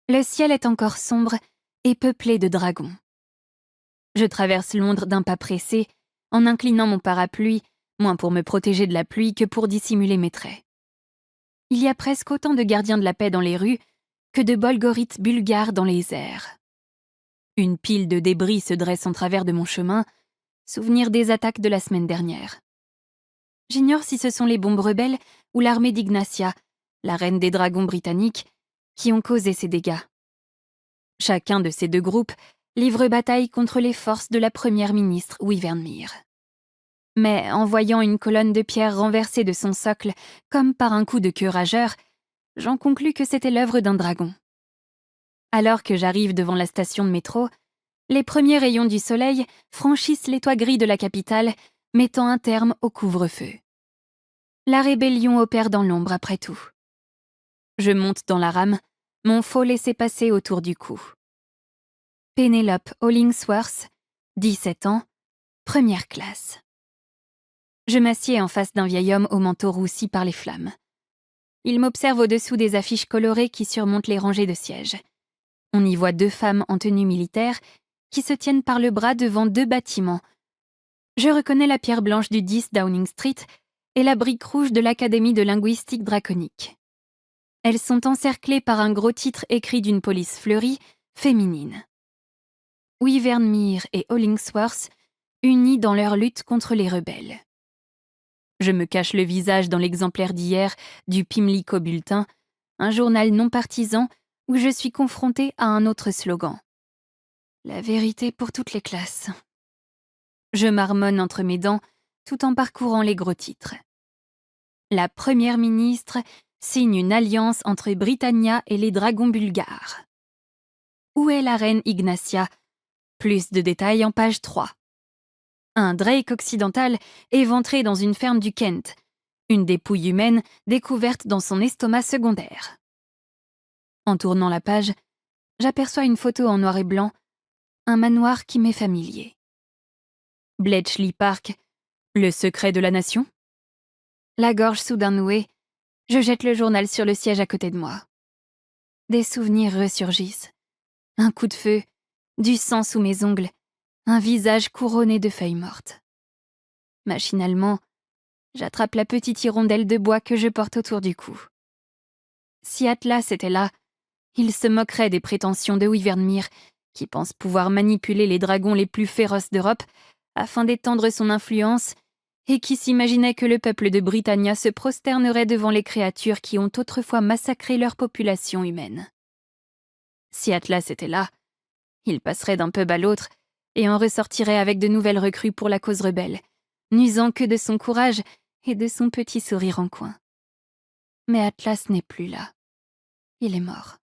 Le ciel est encore sombre et peuplé de dragons. Je traverse Londres d'un pas pressé, en inclinant mon parapluie, moins pour me protéger de la pluie que pour dissimuler mes traits. Il y a presque autant de gardiens de la paix dans les rues que de bolgorites bulgares dans les airs. Une pile de débris se dresse en travers de mon chemin, souvenir des attaques de la semaine dernière. J'ignore si ce sont les bombes rebelles ou l'armée d'Ignacia, la reine des dragons britanniques, qui ont causé ces dégâts. Chacun de ces deux groupes livre bataille contre les forces de la première ministre Wyvernmere. Mais en voyant une colonne de pierre renversée de son socle comme par un coup de queue rageur, j'en conclus que c'était l'œuvre d'un dragon. Alors que j'arrive devant la station de métro, les premiers rayons du soleil franchissent les toits gris de la capitale, mettant un terme au couvre-feu. La rébellion opère dans l'ombre après tout. Je monte dans la rame, mon faux laissez-passer autour du cou. Penelope Hollingsworth, 17 ans, première classe. Je m'assieds en face d'un vieil homme au manteau roussi par les flammes. Il m'observe au-dessous des affiches colorées qui surmontent les rangées de sièges. On y voit deux femmes en tenue militaire qui se tiennent par le bras devant deux bâtiments. Je reconnais la pierre blanche du 10 Downing Street et la brique rouge de l'Académie de linguistique draconique. Elles sont encerclées par un gros titre écrit d'une police fleurie, féminine. Wyvernmere et Hollingsworth unis dans leur lutte contre les rebelles. Je me cache le visage dans l'exemplaire d'hier du Pimlico Bulletin, un journal non partisan où je suis confrontée à un autre slogan. La vérité pour toutes les classes. Je marmonne entre mes dents tout en parcourant les gros titres. La première ministre signe une alliance entre Britannia et les dragons bulgares. Où est la reine Ignacia? Plus de détails en page 3. Un drake occidental éventré dans une ferme du Kent. Une dépouille humaine découverte dans son estomac secondaire. En tournant la page, j'aperçois une photo en noir et blanc, un manoir qui m'est familier. Bletchley Park, le secret de la nation? La gorge soudain nouée, je jette le journal sur le siège à côté de moi. Des souvenirs ressurgissent. Un coup de feu, du sang sous mes ongles, un visage couronné de feuilles mortes. Machinalement, j'attrape la petite hirondelle de bois que je porte autour du cou. Si Atlas était là, il se moquerait des prétentions de Wyvernmere, qui pense pouvoir manipuler les dragons les plus féroces d'Europe afin d'étendre son influence et qui s'imaginait que le peuple de Britannia se prosternerait devant les créatures qui ont autrefois massacré leur population humaine. Si Atlas était là, il passerait d'un pub à l'autre et en ressortirait avec de nouvelles recrues pour la cause rebelle, n'usant que de son courage et de son petit sourire en coin. Mais Atlas n'est plus là. Il est mort.